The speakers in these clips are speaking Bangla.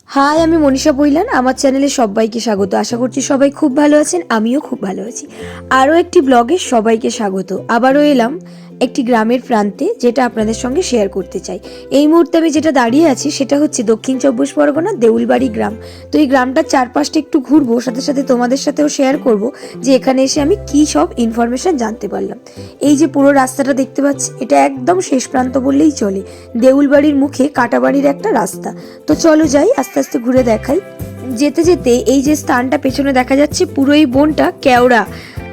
হাই, আমি মনীষা বইলান। আমার চ্যানেলে সবাইকে স্বাগত। আশা করছি সবাই খুব ভালো আছেন, আমিও খুব ভালো আছি। আরও একটি ব্লগে সবাইকে স্বাগত। আবারও এলাম একটি গ্রামের প্রান্তে, যেটা আপনাদের সঙ্গে শেয়ার করতে চাই। এই মুহূর্তে আমি যেটা দাঁড়িয়ে আছি সেটা হচ্ছে দক্ষিণ চব্বিশ পরগনা দেউলবাড়ি গ্রাম। তো এই গ্রামটার চারপাশটা একটু ঘুরবো, সাথে সাথে তোমাদের সাথেও শেয়ার করব যে এখানে এসে আমি কি সব ইনফরমেশন জানতে পারলাম। এই যে পুরো রাস্তাটা দেখতে পাচ্ছি, এটা একদম শেষ প্রান্ত বললেই চলে। দেউলবাড়ির মুখে কাটাবাড়ির একটা রাস্তা। তো চলো যাই, আস্তে আস্তে ঘুরে দেখাই। যেতে যেতে এই যে স্থানটা পেছনে দেখা যাচ্ছে, পুরো এই বনটা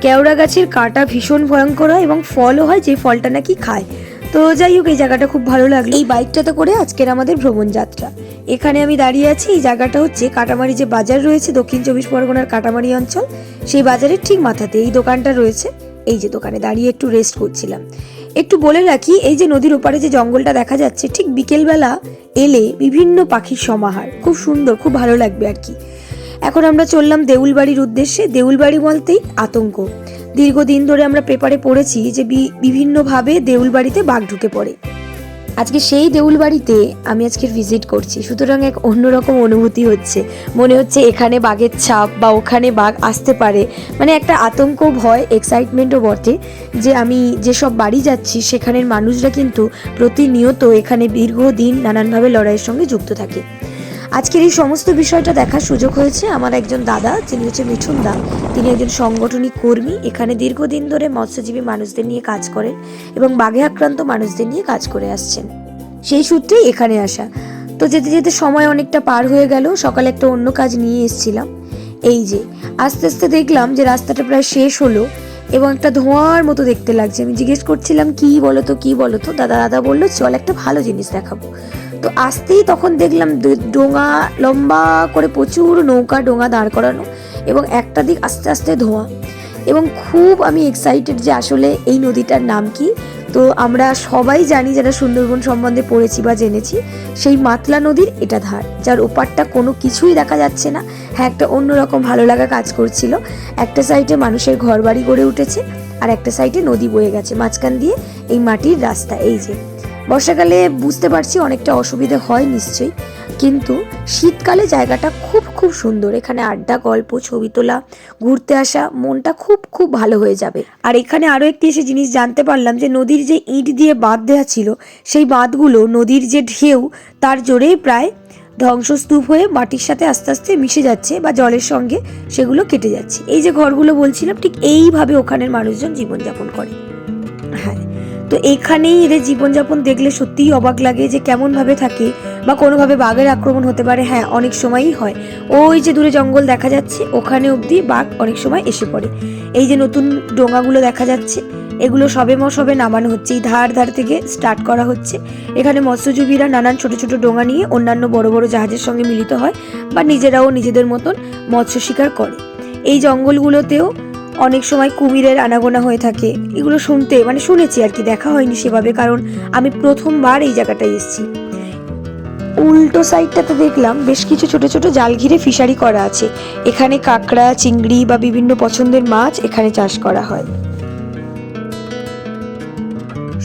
কেওড়া গাছের কাঁটা ভীষণ ভয়ঙ্কর হয় এবং ফলও হয়, যে ফলটা নাকি খায়। তো যাই হোক, এই জায়গাটা খুব ভালো লাগলো। এই বাইকটাতে করে আজকের আমাদের ভ্রমণ যাত্রা। এখানে আমি দাঁড়িয়ে আছি। এই জায়গাটা হচ্ছে কাটামারি যে বাজার রয়েছে দক্ষিণ চব্বিশ পরগনার কাটামারি অঞ্চল, সেই বাজারের ঠিক মাথাতে এই দোকানটা রয়েছে। এই যে দোকানে দাঁড়িয়ে একটু রেস্ট করছিলাম। একটু বলে রাখি, এই যে নদীর ওপারে যে জঙ্গলটা দেখা যাচ্ছে, ঠিক বিকেলবেলা এলে বিভিন্ন পাখির সমাহার, খুব সুন্দর, খুব ভালো লাগবে আর কি। এখন আমরা চললাম দেউলবাড়ির উদ্দেশ্যে। দেউলবাড়ি বলতেই আতঙ্ক। দীর্ঘদিন ধরে আমরা পেপারে পড়েছি যে বিভিন্নভাবে দেউলবাড়িতে বাঘ ঢুকে পড়ে। আজকে সেই দেউলবাড়িতে আমি আজকে ভিজিট করছি, সুতরাং এক অন্যরকম অনুভূতি হচ্ছে। মনে হচ্ছে এখানে বাঘের ছাপ বা ওখানে বাঘ আসতে পারে, মানে একটা আতঙ্ক, ভয়, এক্সাইটমেন্টও বটে। যে আমি যেসব বাড়ি যাচ্ছি সেখানের মানুষরা কিন্তু প্রতিনিয়ত এখানে দীর্ঘদিন নানানভাবে লড়াইয়ের সঙ্গে যুক্ত থাকে। আজকের এই সমস্ত বিষয়টা দেখার সুযোগ হয়েছে আমার একজন দাদা, যিনি হচ্ছে মিঠুন দা। তিনি একজন সাংগঠনিক কর্মী, এখানে দীর্ঘদিন ধরে মৎস্যজীবী মানুষদের নিয়ে কাজ করেন এবং বাঘে আক্রান্ত মানুষদের নিয়ে কাজ করে আসছেন। সেই সূত্রেই এখানে আসা। তো যেতে যেতে সময় অনেকটা পার হয়ে গেল। সকালে একটা অন্য কাজ নিয়ে এসেছিলাম। এই যে আস্তে আস্তে দেখলাম যে রাস্তাটা প্রায় শেষ হলো এবং একটা ধোঁয়ার মতো দেখতে লাগছে। আমি জিজ্ঞেস করছিলাম কি বলতো দাদা বললো চল একটা ভালো জিনিস দেখাবো। তো আসতেই তখন দেখলাম ডোঙা, লম্বা করে প্রচুর নৌকা ডোঙা দাঁড় করানো এবং একটা দিক আস্তে আস্তে ধোঁয়া। এবং খুব আমি এক্সাইটেড যে আসলে এই নদীটার নাম কি। তো আমরা সবাই জানি, যারা সুন্দরবন সম্বন্ধে পড়েছি বা জেনেছি, সেই মাতলা নদীর এটা ধার, যার ওপারটা কোনো কিছুই দেখা যাচ্ছে না। হ্যাঁ, একটা অন্যরকম ভালো লাগা কাজ করছিল। একটা সাইডে মানুষের ঘর বাড়ি গড়ে উঠেছে আর একটা সাইডে নদী বয়ে গেছে, মাঝখান দিয়ে এই মাটির রাস্তা। এই যে বর্ষাকালে বুঝতে পারছি অনেকটা অসুবিধে হয় নিশ্চয়ই, কিন্তু শীতকালে জায়গাটা খুব খুব সুন্দর। এখানে আড্ডা, গল্প, ছবি তোলা, ঘুরতে আসা, মনটা খুব খুব ভালো হয়ে যাবে। আর এখানে আরও একটি এসে জিনিস জানতে পারলাম যে নদীর যে ইট দিয়ে বাঁধ দেওয়া ছিল, সেই বাঁধগুলো নদীর যে ঢেউ তার জোরেই প্রায় ধ্বংসস্তূপ হয়ে মাটির সাথে আস্তে আস্তে মিশে যাচ্ছে বা জলের সঙ্গে সেগুলো কেটে যাচ্ছে। এই যে ঘরগুলো বলছিলাম, ঠিক এইভাবে ওখানের মানুষজন জীবনযাপন করে। হ্যাঁ, তো এখানেই এদের জীবনযাপন দেখলে সত্যিই অবাক লাগে যে কেমনভাবে থাকে বা কোনোভাবে বাঘের আক্রমণ হতে পারে। হ্যাঁ, অনেক সময়ই হয়। ওই যে দূরে জঙ্গল দেখা যাচ্ছে, ওখানে অবধি বাঘ অনেক সময় এসে পড়ে। এই যে নতুন ডোঙাগুলো দেখা যাচ্ছে, এগুলো সবে নামানো হচ্ছে। এই ধার থেকে স্টার্ট করা হচ্ছে। এখানে মৎস্যজীবীরা নানান ছোট ছোট ডোঙা নিয়ে অন্যান্য বড় বড় জাহাজের সঙ্গে মিলিত হয় বা নিজেরাও নিজেদের মতন মৎস্য শিকার করে। এই জঙ্গলগুলোতেও অনেক সময় কুমিরের আনাগোনা হয়ে থাকে। এগুলো শুনেছি আর কি, দেখা হয়নি সেভাবে, কারণ আমি প্রথমবার এই জায়গাটায় এসেছি। উল্টো সাইডটাতে দেখলাম বেশ কিছু ছোট ছোট জাল ঘিরে ফিশারি করা আছে। এখানে কাঁকড়া, চিংড়ি বা বিভিন্ন পছন্দের মাছ এখানে চাষ করা হয়।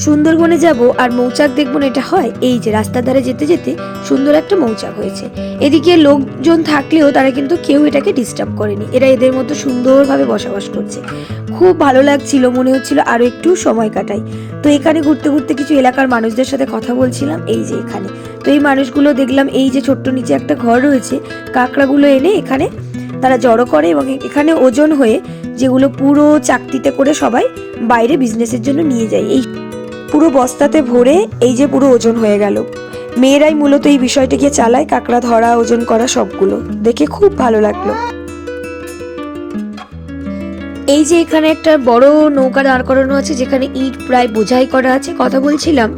সুন্দরবনে যাব আর মৌচাক দেখবো না, এটা হয়? এই যে রাস্তার ধারে যেতে যেতে সুন্দর একটা মৌচাক হয়েছে। এদিকে লোকজন থাকলেও তারা কিন্তু কেউ এটাকে ডিস্টার্ব করেনি। এরা এদের মতো সুন্দরভাবে বসবাস করছে। খুব ভালো লাগছিল, মনে হচ্ছিল আরো একটু সময় কাটাই। তো এখানে ঘুরতে ঘুরতে কিছু এলাকার মানুষদের সাথে কথা বলছিলাম। এই যে এখানে তো এই মানুষগুলো দেখলাম, এই যে ছোট্ট নিচে একটা ঘর রয়েছে, কাঁকড়াগুলো এনে এখানে তারা জড়ো করে এবং এখানে ওজন হয়ে যেগুলো পুরো চাকতিতে করে সবাই বাইরে বিজনেসের জন্য নিয়ে যায়। এই পুরো বস্তাতে ভরে এই যে পুরো ওজন হয়ে গেল। মেয়েরাই মূলত এই বিষয়টাকে চালায়, কাঁকড়া ধরা, ওজন করা সবগুলো। দেখে খুব ভালো লাগলো। এই যে এখানে একটা বড় নৌকা দাঁড় করানো আছে, যেখানে ইট প্রায় বোঝাই করা আছে। কথা বলছিলাম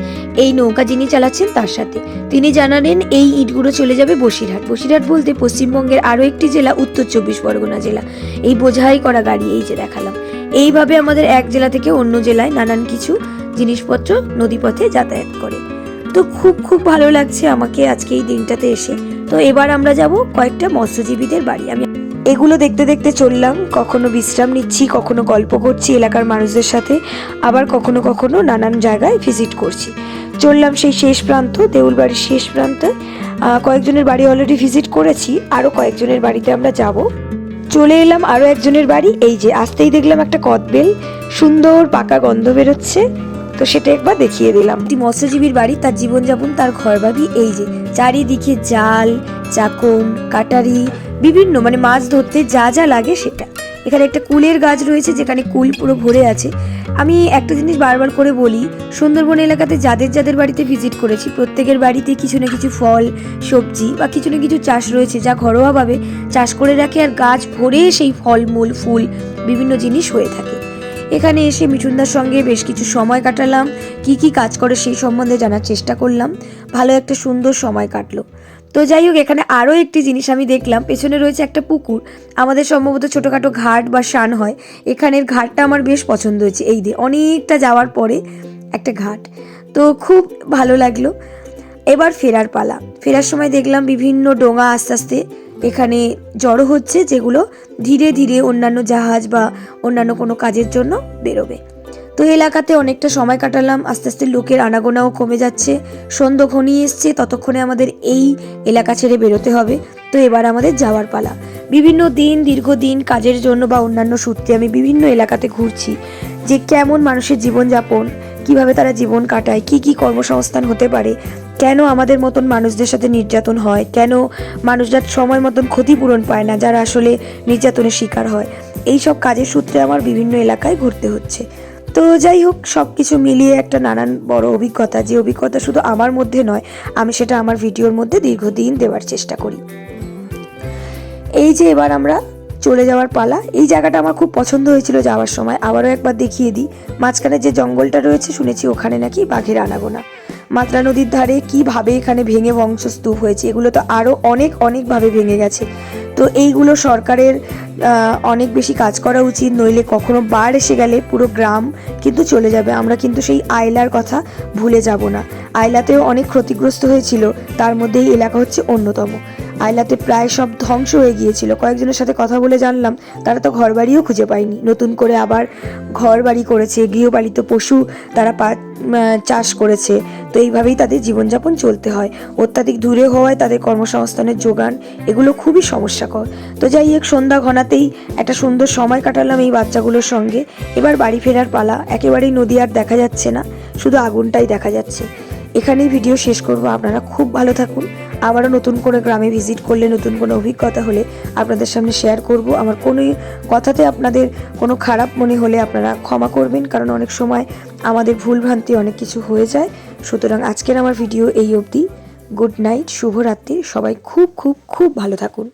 এই নৌকা যিনি চালাচ্ছেন তার সাথে। তিনি জানালেন এই ইটগুলো চলে যাবে বসিরহাট। বসিরহাট বলতে পশ্চিমবঙ্গের আরো একটি জেলা, উত্তর চব্বিশ পরগনা জেলা। এই বোঝাই করা গাড়ি এই যে দেখালাম, এইভাবে আমাদের এক জেলা থেকে অন্য জেলায় নানান কিছু জিনিসপত্র নদীপথে যাতায়াত করে। তো খুব খুব ভালো লাগছে আমাকে আজকে এই দিনটাতে এসে। তো এবার আমরা যাব কয়েকটা মৎস্যজীবীদের বাড়ি। আমি এগুলো দেখতে দেখতে চললাম, কখনো বিশ্রাম নিচ্ছি, কখনো গল্প করছি এলাকার মানুষদের সাথে, আবার কখনো কখনো নানান জায়গায় ভিজিট করছি। চললাম সেই শেষ প্রান্ত, দেউলবাড়ির শেষ প্রান্তে। কয়েকজনের বাড়ি অলরেডি ভিজিট করেছি, আরও কয়েকজনের বাড়িতে আমরা যাব। চলে এলাম আরও একজনের বাড়ি। এই যে আসতেই দেখলাম একটা কদবেল, সুন্দর পাকা গন্ধ বেরোচ্ছে, তো সেটা একবার দেখিয়ে দিলাম। একটি মৎস্যজীবীর বাড়ি, তার জীবনযাপন, তার ঘরবাড়ি। এই যে চারিদিকে জাল, চাকন, কাটারি, বিভিন্ন মানে মাছ ধরতে যা যা লাগে সেটা। এখানে একটা কুলের গাছ রয়েছে, যেখানে কুল পুরো ভরে আছে। আমি একটা জিনিস বারবার করে বলি, সুন্দরবন এলাকাতে যাদের যাদের বাড়িতে ভিজিট করেছি, প্রত্যেকের বাড়িতে কিছু না কিছু ফল, সবজি বা কিছু না কিছু চাষ রয়েছে, যা ঘরোয়াভাবে চাষ করে রাখে, আর গাছ ভরে সেই ফলমূল, ফুল, বিভিন্ন জিনিস হয়ে থাকে। এখানে এসে মিঠুনদার সঙ্গে বেশ কিছু সময় কাটালাম, কি কাজ করে সেই সম্বন্ধে জানার চেষ্টা করলাম। ভালো একটা সুন্দর সময় কাটলো। তো যাই হোক, এখানে আরও একটি জিনিস আমি দেখলাম, পেছনে রয়েছে একটা পুকুর। আমাদের সম্ভবত ছোটোখাটো ঘাট বা শান হয়, এখানের ঘাটটা আমার বেশ পছন্দ হয়েছে। এই দিয়ে অনেকটা যাওয়ার পরে একটা ঘাট, তো খুব ভালো লাগলো। এবার ফেরার পালা। ফেরার সময় দেখলাম বিভিন্ন ডোঙা আস্তে আস্তে এখানে জড়ো হচ্ছে, যেগুলো ধীরে ধীরে অন্যান্য জাহাজ বা অন্যান্য কোনো কাজের জন্য বেরোবে। তো এলাকাতে অনেকটা সময় কাটালাম, আস্তে আস্তে লোকের আনাগোনাও কমে যাচ্ছে, সন্ধ্যা ঘনিয়ে এসছে, ততক্ষণে আমাদের এই এলাকা ছেড়ে বেরোতে হবে। তো এবার আমাদের যাওয়ার পালা। বিভিন্ন দিন, দীর্ঘদিন কাজের জন্য বা অন্যান্য সূত্রে আমি বিভিন্ন এলাকাতে ঘুরছি, যে কেমন মানুষের জীবনযাপন, কিভাবে তারা জীবন কাটায়, কি কর্মসংস্থান হতে পারে, কেন আমাদের মতন মানুষদের সাথে নির্যাতন হয়, কেন মানুষরা সময় মতন ক্ষতিপূরণ পায় না যারা আসলে নির্যাতনের শিকার হয়। এই সব কাজের সূত্রে আমার বিভিন্ন এলাকায় ঘুরতে হচ্ছে। তো যাই হোক, সব কিছু মিলিয়ে একটা নানান বড় অভিজ্ঞতা, যে অভিজ্ঞতা শুধু আমার মধ্যে নয়, আমি সেটা আমার ভিডিওর মধ্যে দীর্ঘদিন দেওয়ার চেষ্টা করি। এই যে এবার আমরা চলে যাওয়ার পালা। এই জায়গাটা আমার খুব পছন্দ হয়েছিল যাওয়ার সময়, আবারও একবার দেখিয়ে দিই। মাঝখানে যে জঙ্গলটা রয়েছে, শুনেছি ওখানে নাকি বাঘের আনাগোনা। মাত্রা নদীর ধারে কিভাবে এখানে ভেঙে বংশস্তূপ হয়েছে, এগুলো তো আরও অনেকভাবে ভেঙে গেছে। তো এইগুলো সরকারের অনেক বেশি কাজ করা উচিত, নইলে কখনো বাড় এসে গেলে পুরো গ্রাম কিন্তু চলে যাবে। আমরা কিন্তু সেই আইলার কথা ভুলে যাব না। আইলাতেও অনেক ক্ষতিগ্রস্ত হয়েছিল, তার মধ্যে এই এলাকা হচ্ছে অন্যতম। আইলাতে প্রায় সব ধ্বংস হয়ে গিয়েছিল। কয়েকজনের সাথে কথা বলে জানলাম তারা তো ঘরবাড়িও খুঁজে পায়নি, নতুন করে আবার ঘরবাড়ি করেছে, গৃহপালিত পশু তারা চাষ করেছে। তো এইভাবেই তাদের জীবনযাপন চলতে হয়। অত্যাধিক দূরে হওয়ায় তাদের কর্মসংস্থানের যোগান এগুলো খুবই সমস্যাকর। তো যাই হোক, সন্ধ্যা ঘনাতেই একটা সুন্দর সময় কাটালাম এই বাচ্চাগুলোর সঙ্গে। এবার বাড়ি ফেরার পালা। একেবারেই নদী আর দেখা যাচ্ছে না, শুধু আগুনটাই দেখা যাচ্ছে। এখানেই ভিডিও শেষ করব। আপনারা খুব ভালো থাকুন। আবারও নতুন করে গ্রামে ভিজিট করলে, নতুন কোনো অভিজ্ঞতা হলে আপনাদের সামনে শেয়ার করব। আমার কোনো কথাতে আপনাদের কোনো খারাপ মনে হলে আপনারা ক্ষমা করবেন, কারণ অনেক সময় আমাদের ভুলভ্রান্তি অনেক কিছু হয়ে যায়। সুতরাং আজকের আমার ভিডিও এই অবধি। গুড নাইট, শুভরাত্রি। সবাই খুব ভালো থাকুন।